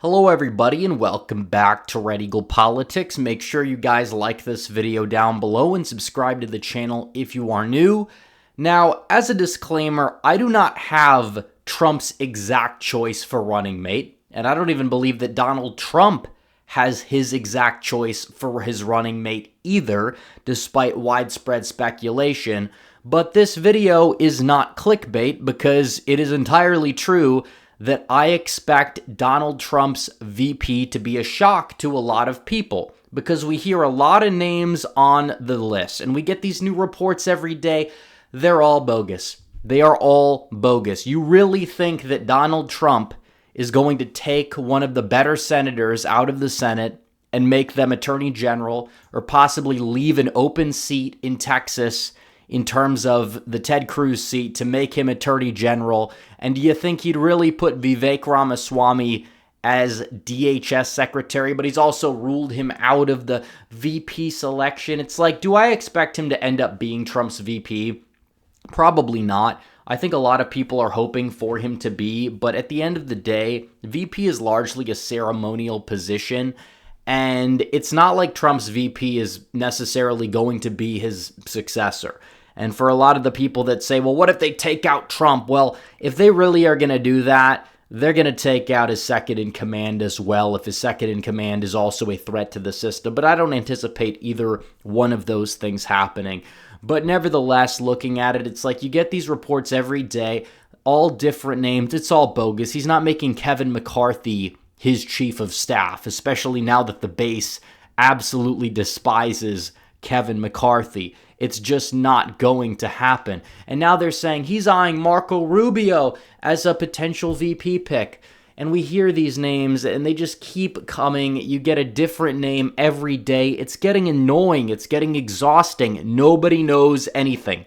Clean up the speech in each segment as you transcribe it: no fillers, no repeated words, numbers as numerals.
Hello everybody and welcome back to Red Eagle Politics. Make sure you guys like this video down below and subscribe to the channel if you are new. Now, as a disclaimer, I do not have Trump's exact choice for running mate, and I don't even believe that Donald Trump has his exact choice for his running mate either, despite widespread speculation. But this video is not clickbait because it is entirely true that I expect Donald Trump's VP to be a shock to a lot of people because we hear a lot of names on the list and we get these new reports every day. They're all bogus. They are all bogus. You really think that Donald Trump is going to take one of the better senators out of the Senate and make them attorney general or possibly leave an open seat in Texas in terms of the Ted Cruz seat to make him attorney general? And do you think he'd really put Vivek Ramaswamy as DHS secretary, but he's also ruled him out of the VP selection? It's like, do I expect him to end up being Trump's VP? Probably not. I think a lot of people are hoping for him to be, but at the end of the day, VP is largely a ceremonial position, and it's not like Trump's VP is necessarily going to be his successor. And for a lot of the people that say, well, what if they take out Trump? Well, if they really are going to do that, they're going to take out his second in command as well, if his second in command is also a threat to the system. But I don't anticipate either one of those things happening. But nevertheless, looking at it, it's like you get these reports every day, all different names. It's all bogus. He's not making Kevin McCarthy his chief of staff, especially now that the base absolutely despises Kevin McCarthy. It's just not going to happen. And now they're saying he's eyeing Marco Rubio as a potential VP pick. And we hear these names and they just keep coming. You get a different name every day. It's getting annoying. It's getting exhausting. Nobody knows anything.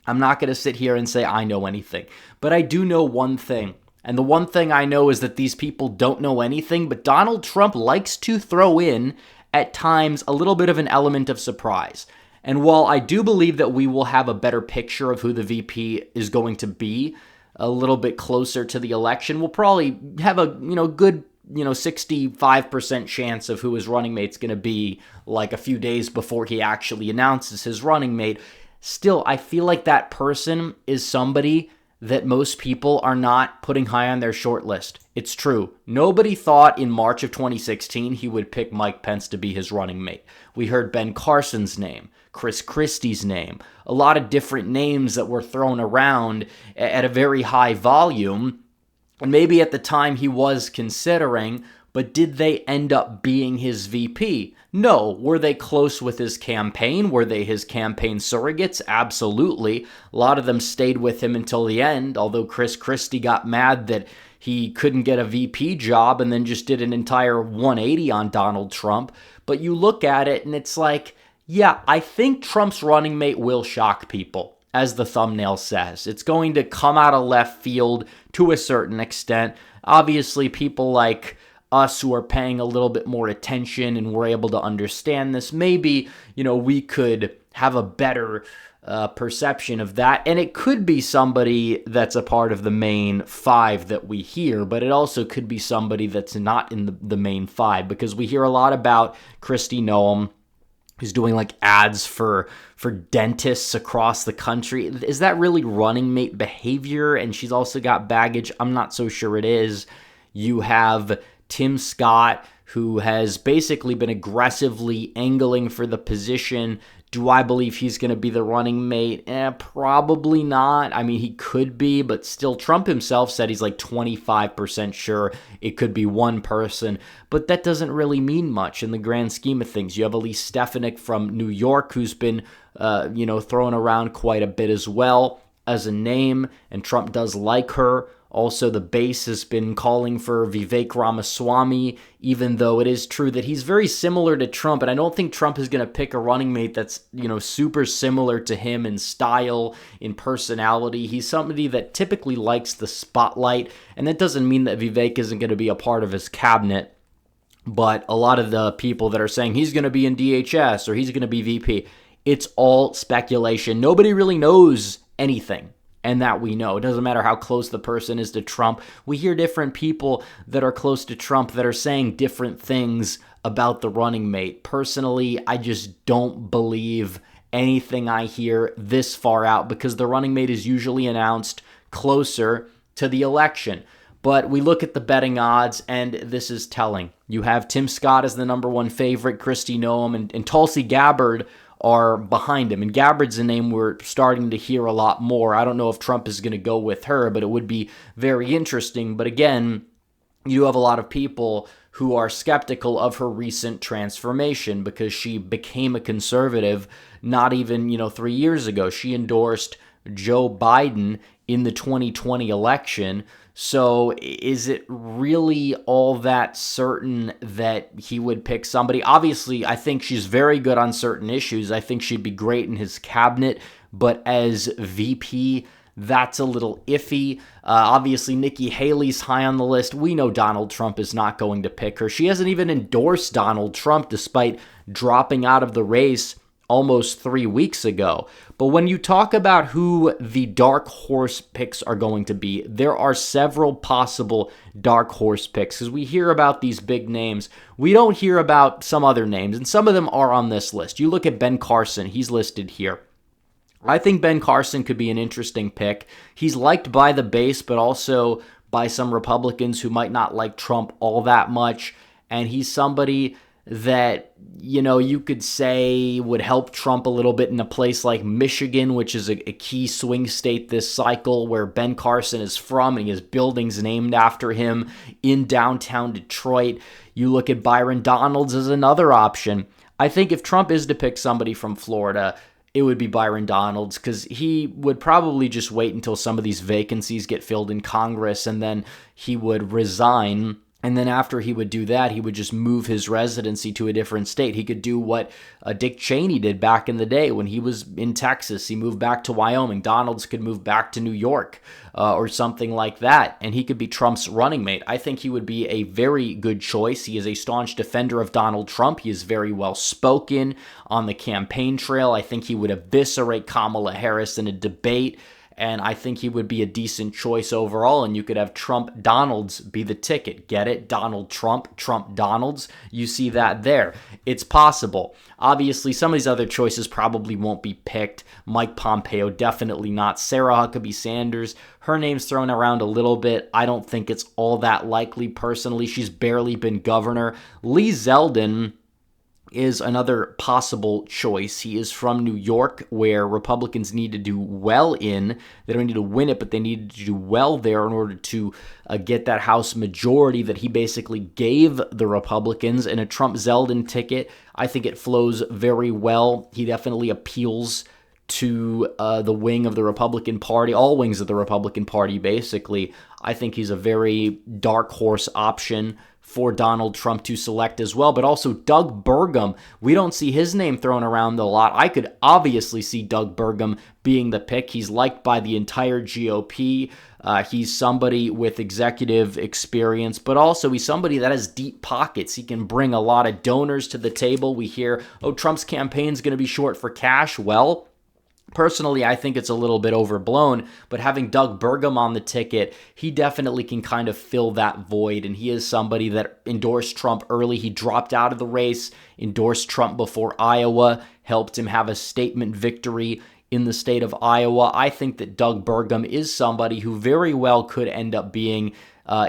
I'm not going to sit here and say I know anything, but I do know one thing. And the one thing I know is that these people don't know anything, but Donald Trump likes to throw in, at times, a little bit of an element of surprise. And while I do believe that we will have a better picture of who the VP is going to be a little bit closer to the election, we'll probably have a good 65% chance of who his running mate's going to be like a few days before he actually announces his running mate. Still, I feel like that person is somebody that most people are not putting high on their short list. It's true. Nobody thought in March of 2016 he would pick Mike Pence to be his running mate. We heard Ben Carson's name, Chris Christie's name, a lot of different names that were thrown around at a very high volume. And maybe at the time he was considering, but did they end up being his VP? No. Were they close with his campaign? Were they his campaign surrogates? Absolutely. A lot of them stayed with him until the end, although Chris Christie got mad that he couldn't get a VP job and then just did an entire 180 on Donald Trump. But you look at it and it's like, yeah, I think Trump's running mate will shock people, as the thumbnail says. It's going to come out of left field to a certain extent. Obviously, people like us who are paying a little bit more attention and we're able to understand this, maybe, we could have a better perception of that. And it could be somebody that's a part of the main five that we hear, but it also could be somebody that's not in the main five, because we hear a lot about Kristi Noem, who's doing like ads for dentists across the country. Is that really running mate behavior? And she's also got baggage. I'm not so sure it is. You have Tim Scott, who has basically been aggressively angling for the position. Do I believe he's going to be the running mate? Probably not. I mean, he could be, but still, Trump himself said he's like 25% sure it could be one person. But that doesn't really mean much in the grand scheme of things. You have Elise Stefanik from New York, who's been, thrown around quite a bit as well as a name, and Trump does like her. Also, the base has been calling for Vivek Ramaswamy, even though it is true that he's very similar to Trump. And I don't think Trump is going to pick a running mate that's, super similar to him in style, in personality. He's somebody that typically likes the spotlight. And that doesn't mean that Vivek isn't going to be a part of his cabinet. But a lot of the people that are saying he's going to be in DHS or he's going to be VP, it's all speculation. Nobody really knows anything. and that we know. It doesn't matter how close the person is to Trump. We hear different people that are close to Trump that are saying different things about the running mate. Personally, I just don't believe anything I hear this far out because the running mate is usually announced closer to the election. But we look at the betting odds, and this is telling. You have Tim Scott as the #1 favorite, Kristi Noem, and Tulsi Gabbard are behind him. And Gabbard's a name we're starting to hear a lot more. I don't know if Trump is going to go with her, but it would be very interesting. But again, you have a lot of people who are skeptical of her recent transformation because she became a conservative not even, 3 years ago. She endorsed Joe Biden in the 2020 election. So is it really all that certain that he would pick somebody? Obviously, I think she's very good on certain issues. I think she'd be great in his cabinet, but as VP, that's a little iffy. Obviously, Nikki Haley's high on the list. We know Donald Trump is not going to pick her. She hasn't even endorsed Donald Trump despite dropping out of the race almost 3 weeks ago. But when you talk about who the dark horse picks are going to be, there are several possible dark horse picks because we hear about these big names. We don't hear about some other names, and some of them are on this list. You look at Ben Carson, he's listed here. I think Ben Carson could be an interesting pick. He's liked by the base, but also by some Republicans who might not like Trump all that much, and he's somebody that, you could say would help Trump a little bit in a place like Michigan, which is a key swing state this cycle, where Ben Carson is from, and he has buildings named after him in downtown Detroit. You look at Byron Donalds as another option. I think if Trump is to pick somebody from Florida, it would be Byron Donalds because he would probably just wait until some of these vacancies get filled in Congress, and then he would resign. And then after he would do that, he would just move his residency to a different state. He could do what Dick Cheney did back in the day when he was in Texas. He moved back to Wyoming. Donalds could move back to New York or something like that, and he could be Trump's running mate. I think he would be a very good choice. He is a staunch defender of Donald Trump. He is very well spoken on the campaign trail. I think he would eviscerate Kamala Harris in a debate. And I think he would be a decent choice overall, and you could have Trump Donalds be the ticket. Get it? Donald Trump, Trump Donalds. You see that there. It's possible. Obviously, some of these other choices probably won't be picked. Mike Pompeo, definitely not. Sarah Huckabee Sanders, her name's thrown around a little bit. I don't think it's all that likely personally. She's barely been governor. Lee Zeldin is another possible choice. He is from New York, where Republicans need to do well in. They don't need to win it, but they need to do well there in order to get that House majority that he basically gave the Republicans. And a Trump Zeldin ticket, I think it flows very well. He definitely appeals to the wing of the Republican Party, all wings of the Republican Party, basically. I think he's a very dark horse option for Donald Trump to select as well, but also Doug Burgum. We don't see his name thrown around a lot. I could obviously see Doug Burgum being the pick. He's liked by the entire GOP. He's somebody with executive experience, but also he's somebody that has deep pockets. He can bring a lot of donors to the table. We hear, Trump's campaign is going to be short for cash. Well, personally, I think it's a little bit overblown, but having Doug Burgum on the ticket, he definitely can kind of fill that void, and he is somebody that endorsed Trump early. He dropped out of the race, endorsed Trump before Iowa, helped him have a statement victory in the state of Iowa. I think that Doug Burgum is somebody who very well could end up being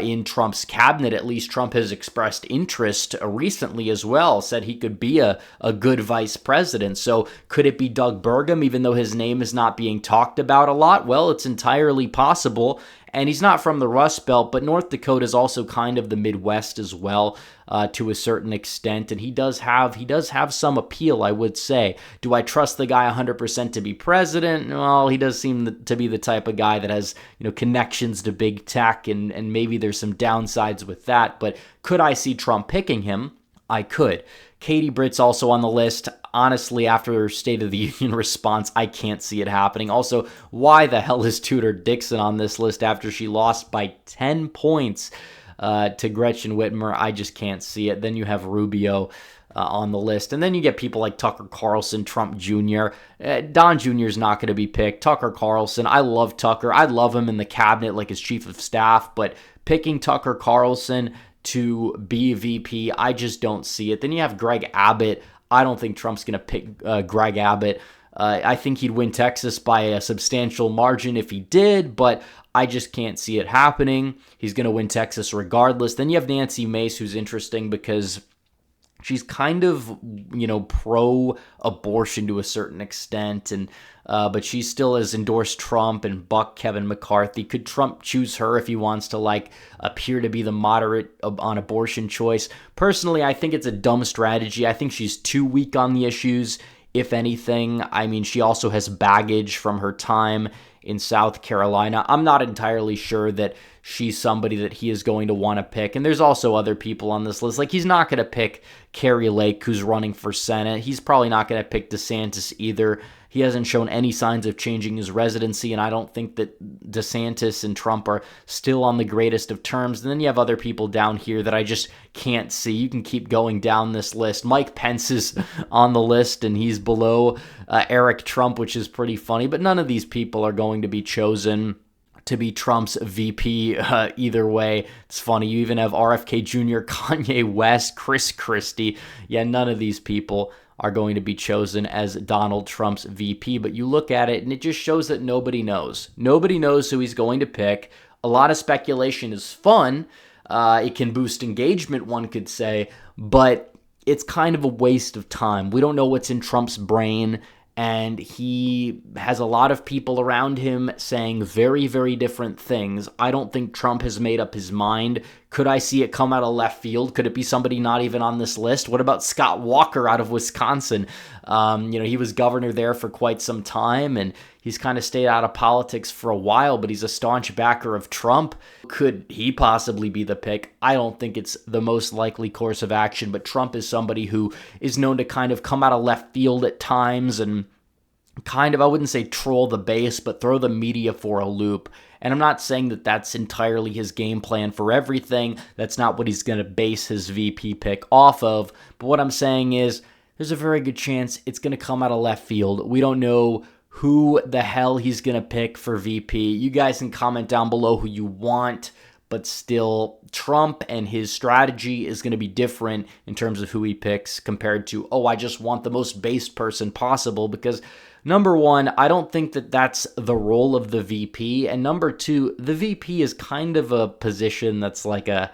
in Trump's cabinet. At least Trump has expressed interest recently as well, said he could be a good vice president. So could it be Doug Burgum, even though his name is not being talked about a lot? Well, it's entirely possible. And he's not from the Rust Belt, but North Dakota is also kind of the Midwest as well, to a certain extent. And he does have some appeal, I would say. Do I trust the guy 100% to be president? Well, he does seem to be the type of guy that has, connections to big tech, and maybe there's some downsides with that. But could I see Trump picking him? I could. Katie Britt's also on the list. Honestly, after her State of the Union response, I can't see it happening. Also, why the hell is Tudor Dixon on this list after she lost by 10 points to Gretchen Whitmer? I just can't see it. Then you have Rubio. on the list. And then you get people like Tucker Carlson, Trump Jr. Don Jr. is not going to be picked. Tucker Carlson, I love Tucker. I love him in the cabinet like his chief of staff, but picking Tucker Carlson to be VP, I just don't see it. Then you have Greg Abbott. I don't think Trump's going to pick Greg Abbott. I think he'd win Texas by a substantial margin if he did, but I just can't see it happening. He's going to win Texas regardless. Then you have Nancy Mace, who's interesting because she's kind of, pro-abortion to a certain extent, and but she still has endorsed Trump and bucked Kevin McCarthy. Could Trump choose her if he wants to, appear to be the moderate on abortion choice? Personally, I think it's a dumb strategy. I think she's too weak on the issues, if anything. I mean, she also has baggage from her time in South Carolina. I'm not entirely sure that she's somebody that he is going to want to pick. And there's also other people on this list. He's not going to pick Carrie Lake, who's running for Senate. He's probably not going to pick DeSantis either. He hasn't shown any signs of changing his residency, and I don't think that DeSantis and Trump are still on the greatest of terms. And then you have other people down here that I just can't see. You can keep going down this list. Mike Pence is on the list, and he's below Eric Trump, which is pretty funny. But none of these people are going to be chosen to be Trump's VP either way. It's funny. You even have RFK Jr., Kanye West, Chris Christie. Yeah, none of these people are going to be chosen as Donald Trump's VP. But you look at it, and it just shows that nobody knows. Nobody knows who he's going to pick. A lot of speculation is fun. It can boost engagement, one could say, but it's kind of a waste of time. We don't know what's in Trump's brain, and he has a lot of people around him saying very, very different things. I don't think Trump has made up his mind. Could I see it come out of left field? Could it be somebody not even on this list? What about Scott Walker out of Wisconsin? He was governor there for quite some time, and he's kind of stayed out of politics for a while, but he's a staunch backer of Trump. Could he possibly be the pick? I don't think it's the most likely course of action, but Trump is somebody who is known to kind of come out of left field at times and kind of, I wouldn't say troll the base, but throw the media for a loop. And I'm not saying that that's entirely his game plan for everything. That's not what he's going to base his VP pick off of. But what I'm saying is there's a very good chance it's going to come out of left field. We don't know who the hell he's going to pick for VP. You guys can comment down below who you want, but still, Trump and his strategy is going to be different in terms of who he picks compared to, I just want the most based person possible, because number one, I don't think that that's the role of the VP. And number two, the VP is kind of a position that's like a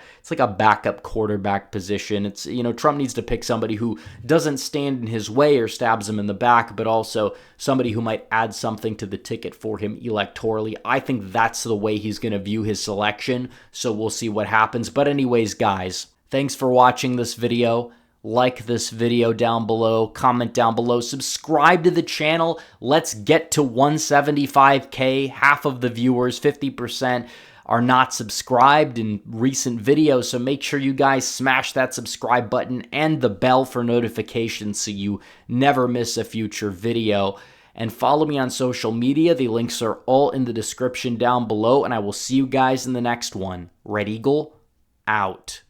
backup quarterback position. It's, Trump needs to pick somebody who doesn't stand in his way or stabs him in the back, but also somebody who might add something to the ticket for him electorally. I think that's the way he's going to view his selection. So we'll see what happens. But anyways, guys, thanks for watching this video. Like this video down below, comment down below, subscribe to the channel. Let's get to 175K. Half of the viewers, 50%, are not subscribed in recent videos, so make sure you guys smash that subscribe button and the bell for notifications so you never miss a future video. And follow me on social media. The links are all in the description down below, and I will see you guys in the next one. Red Eagle, out.